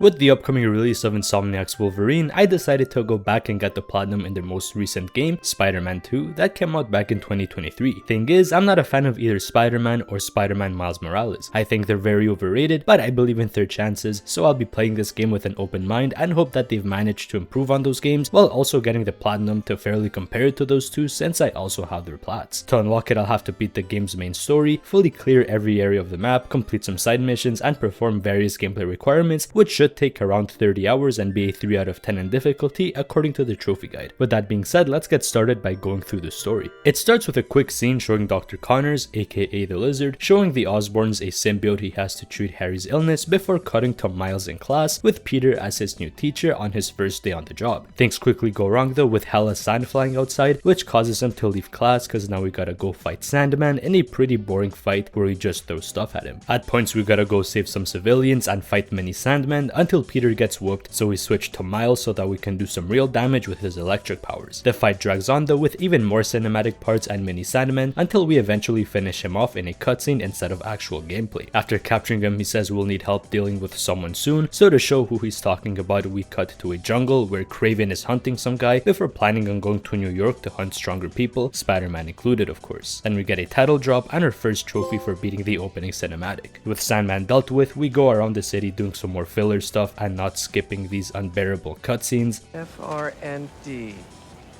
With the upcoming release of Insomniac's Wolverine, I decided to go back and get the platinum in their most recent game, Spider-Man 2, that came out back in 2023. Thing is, I'm not a fan of either Spider-Man or Spider-Man Miles Morales. I think they're very overrated, but I believe in third chances, so I'll be playing this game with an open mind and hope that they've managed to improve on those games while also getting the platinum to fairly compare it to those two, since I also have their plats. To unlock it, I'll have to beat the game's main story, fully clear every area of the map, complete some side missions, and perform various gameplay requirements, which should take around 30 hours and be a 3 out of 10 in difficulty according to the trophy guide. With that being said, let's get started by going through the story. It starts with a quick scene showing Dr. Connors, aka the Lizard, showing the Osborns a symbiote he has to treat Harry's illness before cutting to Miles in class with Peter as his new teacher on his first day on the job. Things quickly go wrong though with hella sand flying outside, which causes him to leave class cause now we gotta go fight Sandman in a pretty boring fight where he just throws stuff at him. At points we gotta go save some civilians and fight many Sandmen until Peter gets whooped, so we switch to Miles so that we can do some real damage with his electric powers. The fight drags on though with even more cinematic parts and mini Sandmen until we eventually finish him off in a cutscene instead of actual gameplay. After capturing him, he says we'll need help dealing with someone soon, so to show who he's talking about, we cut to a jungle where Kraven is hunting some guy before planning on going to New York to hunt stronger people, Spider-Man included of course. Then we get a title drop and our first trophy for beating the opening cinematic. With Sandman dealt with, we go around the city doing some more filler stuff and not skipping these unbearable cutscenes. FRND.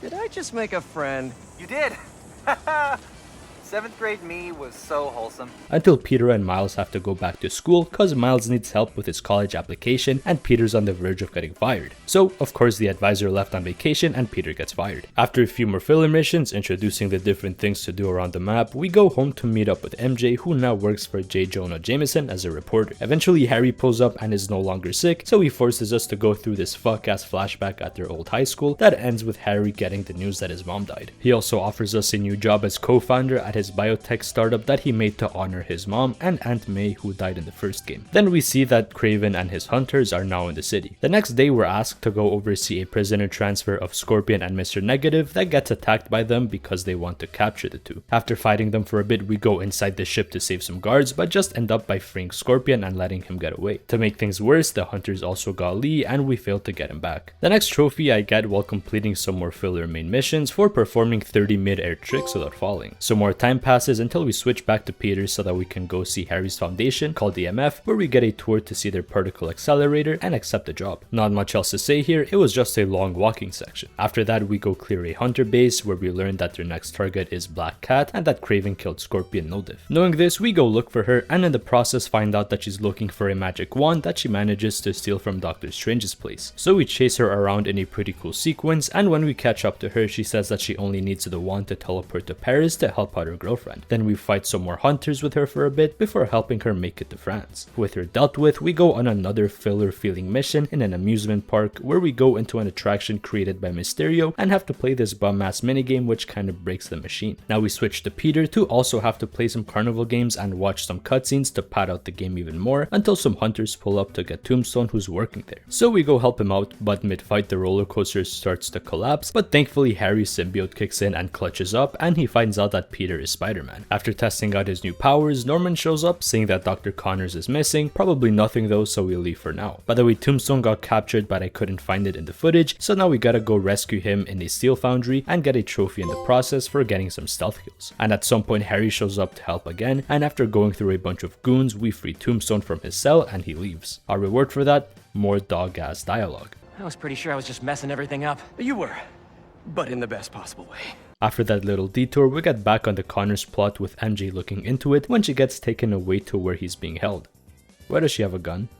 Did I just make a friend? You did! 7th grade me was so wholesome. Until Peter and Miles have to go back to school cause Miles needs help with his college application and Peter's on the verge of getting fired. So of course the advisor left on vacation and Peter gets fired. After a few more filler missions introducing the different things to do around the map, we go home to meet up with MJ, who now works for J. Jonah Jameson as a reporter. Eventually Harry pulls up and is no longer sick, so he forces us to go through this fuck ass flashback at their old high school that ends with Harry getting the news that his mom died. He also offers us a new job as co-founder at his biotech startup that he made to honor his mom and Aunt May, who died in the first game. Then we see that Kraven and his hunters are now in the city. The next day we're asked to go oversee a prisoner transfer of Scorpion and Mr. Negative that gets attacked by them because they want to capture the two. After fighting them for a bit, we go inside the ship to save some guards but just end up by freeing Scorpion and letting him get away. To make things worse, the hunters also got Lee and we failed to get him back. The next trophy I get while completing some more filler main missions for performing 30 mid-air tricks without falling. Some more time passes until we switch back to Peter so that we can go see Harry's foundation called EMF, where we get a tour to see their particle accelerator and accept the job. Not much else to say here, it was just a long walking section. After that we go clear a hunter base where we learn that their next target is Black Cat and that Kraven killed Scorpion no diff. Knowing this, we go look for her and in the process find out that she's looking for a magic wand that she manages to steal from Doctor Strange's place. So we chase her around in a pretty cool sequence, and when we catch up to her she says that she only needs the wand to teleport to Paris to help out her girlfriend. Then we fight some more hunters with her for a bit before helping her make it to France. With her dealt with, we go on another filler feeling mission in an amusement park where we go into an attraction created by Mysterio and have to play this bum ass minigame which kind of breaks the machine. Now we switch to Peter to also have to play some carnival games and watch some cutscenes to pad out the game even more until some hunters pull up to get Tombstone, who's working there. So we go help him out, but mid-fight the roller coaster starts to collapse, but thankfully Harry's symbiote kicks in and clutches up and he finds out that Peter is Spider-Man. After testing out his new powers, Norman shows up saying that Dr. Connors is missing, probably nothing though, so we'll leave for now. By the way, Tombstone got captured but I couldn't find it in the footage, so now we gotta go rescue him in a steel foundry and get a trophy in the process for getting some stealth kills. And at some point Harry shows up to help again, and after going through a bunch of goons, we free Tombstone from his cell and he leaves. Our reward for that? More dog ass dialogue. I was pretty sure I was just messing everything up. You were, but in the best possible way. After that little detour, we get back on the Connors plot with MJ looking into it when she gets taken away to where he's being held. Why does she have a gun?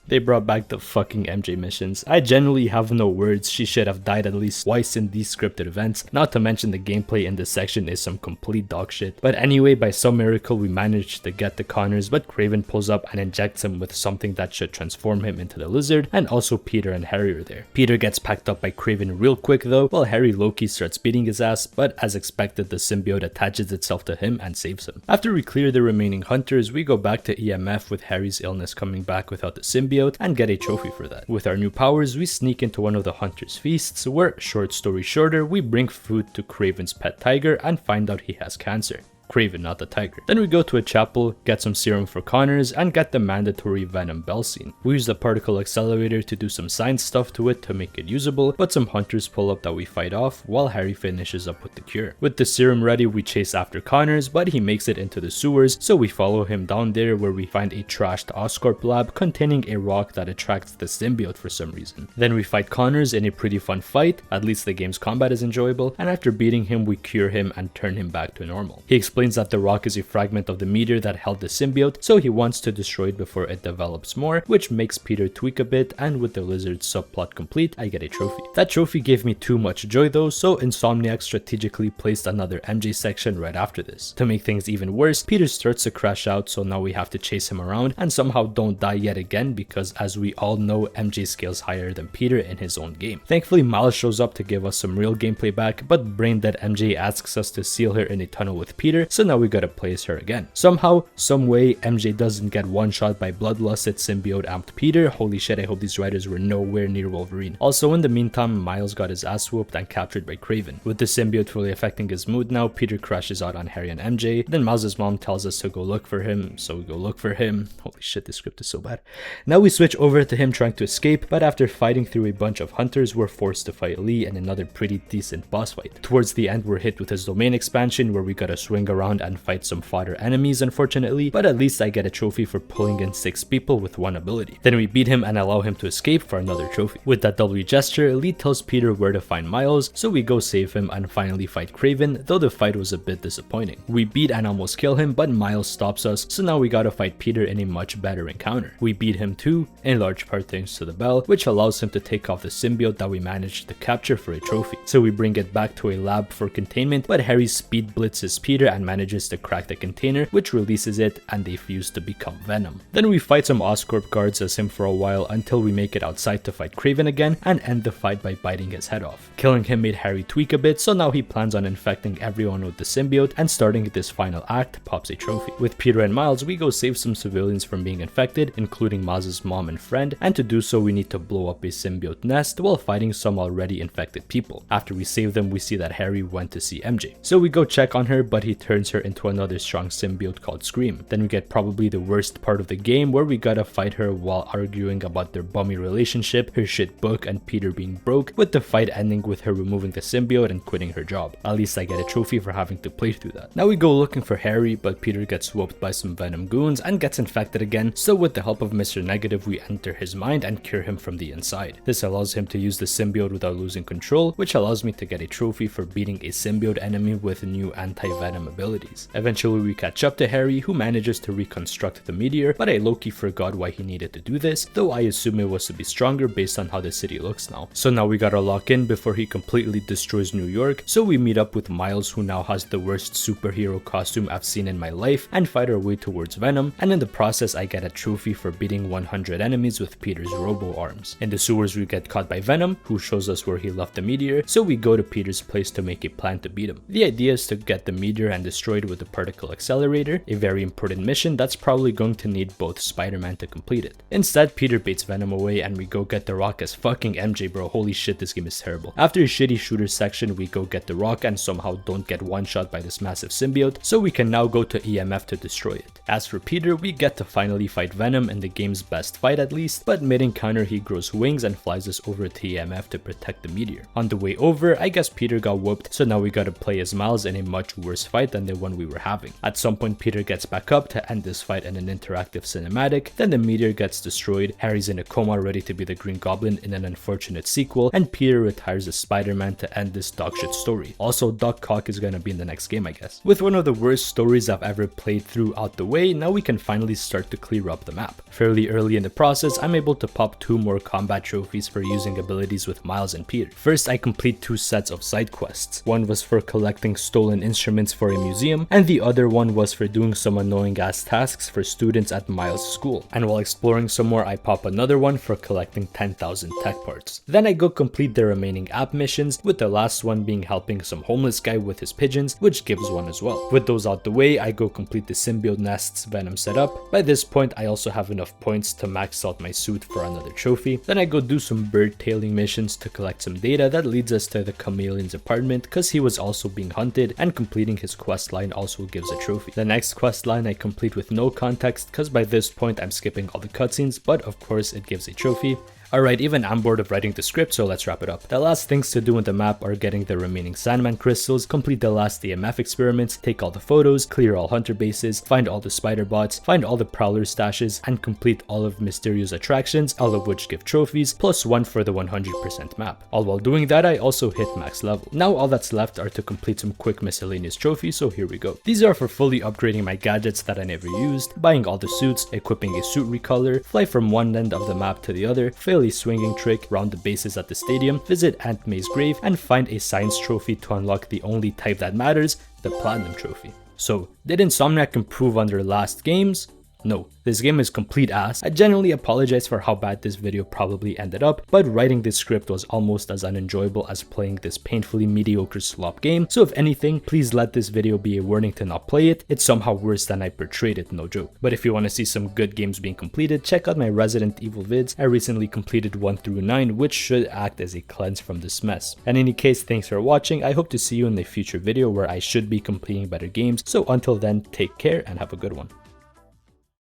They brought back the fucking MJ missions. I genuinely have no words. She should have died at least twice in these scripted events. Not to mention the gameplay in this section is some complete dog shit. But anyway, by some miracle we managed to get the Connors, but Kraven pulls up and injects him with something that should transform him into the Lizard, and also Peter and Harry are there. Peter gets packed up by Kraven real quick though, while Harry low-key starts beating his ass, but as expected the symbiote attaches itself to him and saves him. After we clear the remaining hunters, we go back to EMF with Harry's illness coming back without the symbiote and get a trophy for that. With our new powers, we sneak into one of the hunters' feasts where, short story shorter, we bring food to Kraven's pet tiger and find out he has cancer. Kraven, not the tiger. Then we go to a chapel, get some serum for Connors, and get the mandatory Venom Bell scene. We use the particle accelerator to do some science stuff to it to make it usable, but some hunters pull up that we fight off while Harry finishes up with the cure. With the serum ready, we chase after Connors, but he makes it into the sewers, so we follow him down there where we find a trashed Oscorp lab containing a rock that attracts the symbiote for some reason. Then we fight Connors in a pretty fun fight, at least the game's combat is enjoyable, and after beating him we cure him and turn him back to normal. He explains that the rock is a fragment of the meteor that held the symbiote, so he wants to destroy it before it develops more, which makes Peter tweak a bit, and with the lizard subplot complete, I get a trophy. That trophy gave me too much joy though, so Insomniac strategically placed another MJ section right after this. To make things even worse, Peter starts to crash out, so now we have to chase him around and somehow don't die yet again because, as we all know, MJ scales higher than Peter in his own game. Thankfully, Miles shows up to give us some real gameplay back, but brain dead MJ asks us to seal her in a tunnel with Peter, so now we gotta place her again. Somehow, someway, MJ doesn't get one shot by bloodlusted symbiote amped Peter. Holy shit, I hope these writers were nowhere near Wolverine. Also, in the meantime, Miles got his ass whooped and captured by Kraven. With the symbiote really affecting his mood now, Peter crashes out on Harry and MJ. Then Miles' mom tells us to go look for him, so we go look for him. Holy shit, this script is so bad. Now we switch over to him trying to escape, but after fighting through a bunch of hunters, we're forced to fight Lee in another pretty decent boss fight. Towards the end, we're hit with his domain expansion where we gotta swing around and fight some fodder enemies, unfortunately, but at least I get a trophy for pulling in 6 people with one ability. Then we beat him and allow him to escape for another trophy. With that W gesture, Lee tells Peter where to find Miles, so we go save him and finally fight Kraven, though the fight was a bit disappointing. We beat and almost kill him, but Miles stops us, so now we gotta fight Peter in a much better encounter. We beat him too, in large part thanks to the bell, which allows him to take off the symbiote that we managed to capture for a trophy. So we bring it back to a lab for containment, but Harry speed blitzes Peter and manages to crack the container, which releases it and they fuse to become Venom. Then we fight some Oscorp guards as him for a while until we make it outside to fight Kraven again and end the fight by biting his head off. Killing him made Harry tweak a bit, so now he plans on infecting everyone with the symbiote, and starting this final act pops a trophy. With Peter and Miles, we go save some civilians from being infected, including Miles' mom and friend, and to do so we need to blow up a symbiote nest while fighting some already infected people. After we save them, we see that Harry went to see MJ. So we go check on her, but he turns her into another strong symbiote called Scream. Then we get probably the worst part of the game where we gotta fight her while arguing about their bummy relationship, her shit book, and Peter being broke, with the fight ending with her removing the symbiote and quitting her job. At least I get a trophy for having to play through that. Now we go looking for Harry, but Peter gets whooped by some Venom goons and gets infected again, so with the help of Mr. Negative we enter his mind and cure him from the inside. This allows him to use the symbiote without losing control, which allows me to get a trophy for beating a symbiote enemy with new anti-venom abilities. Eventually we catch up to Harry, who manages to reconstruct the meteor, but I low-key forgot why he needed to do this, though I assume it was to be stronger based on how the city looks now. So now we gotta lock in before he completely destroys New York, so we meet up with Miles, who now has the worst superhero costume I've seen in my life, and fight our way towards Venom, and in the process I get a trophy for beating 100 enemies with Peter's robo arms. In the sewers we get caught by Venom, who shows us where he left the meteor, so we go to Peter's place to make a plan to beat him. The idea is to get the meteor and destroy it with the particle accelerator, a very important mission that's probably going to need both Spider-Man to complete it. Instead, Peter baits Venom away and we go get the Rock as fucking MJ, bro. Holy shit, this game is terrible. After a shitty shooter section, we go get the Rock and somehow don't get one shot by this massive symbiote, so we can now go to EMF to destroy it. As for Peter, we get to finally fight Venom in the game's best fight at least, but mid-encounter he grows wings and flies us over to EMF to protect the meteor. On the way over, I guess Peter got whooped, so now we gotta play as Miles in a much worse fight than the one we were having. At some point Peter gets back up to end this fight in an interactive cinematic, then the meteor gets destroyed, Harry's in a coma ready to be the Green Goblin in an unfortunate sequel, and Peter retires as Spider-Man to end this dogshit story. Also, Doc Cock is gonna be in the next game, I guess. With one of the worst stories I've ever played through out the way, now we can finally start to clear up the map. Fairly early in the process, I'm able to pop 2 more combat trophies for using abilities with Miles and Peter. First, I complete 2 sets of side quests. One was for collecting stolen instruments for a museum, and the other one was for doing some annoying ass tasks for students at Miles' school. And while exploring some more, I pop another one for collecting 10,000 tech parts. Then I go complete the remaining app missions, with the last one being helping some homeless guy with his pigeons, which gives one as well. With those out the way, I go complete the symbiote nest's Venom setup. By this point, I also have enough points to max out my suit for another trophy. Then I go do some bird tailing missions to collect some data that leads us to the chameleon's apartment cause he was also being hunted, and completing his quest line also gives a trophy. The next quest line I complete with no context cause by this point I'm skipping all the cutscenes, but of course it gives a trophy. Alright, even I'm bored of writing the script, so let's wrap it up. The last things to do in the map are getting the remaining Sandman crystals, complete the last EMF experiments, take all the photos, clear all hunter bases, find all the spider bots, find all the prowler stashes, and complete all of Mysterio's attractions, all of which give trophies, plus 1 for the 100% map. All while doing that, I also hit max level. Now all that's left are to complete some quick miscellaneous trophies, so here we go. These are for fully upgrading my gadgets that I never used, buying all the suits, equipping a suit recolor, fly from one end of the map to the other, fail a swinging trick, round the bases at the stadium, visit Aunt May's grave, and find a science trophy to unlock the only type that matters, the platinum trophy. So, did Insomniac improve on their last games? No, this game is complete ass. I genuinely apologize for how bad this video probably ended up, but writing this script was almost as unenjoyable as playing this painfully mediocre slop game, so if anything, please let this video be a warning to not play it. It's somehow worse than I portrayed it, no joke. But if you want to see some good games being completed, check out my Resident Evil vids. I recently completed 1 through 9, which should act as a cleanse from this mess. In any case, thanks for watching. I hope to see you in a future video where I should be completing better games, so until then, take care and have a good one.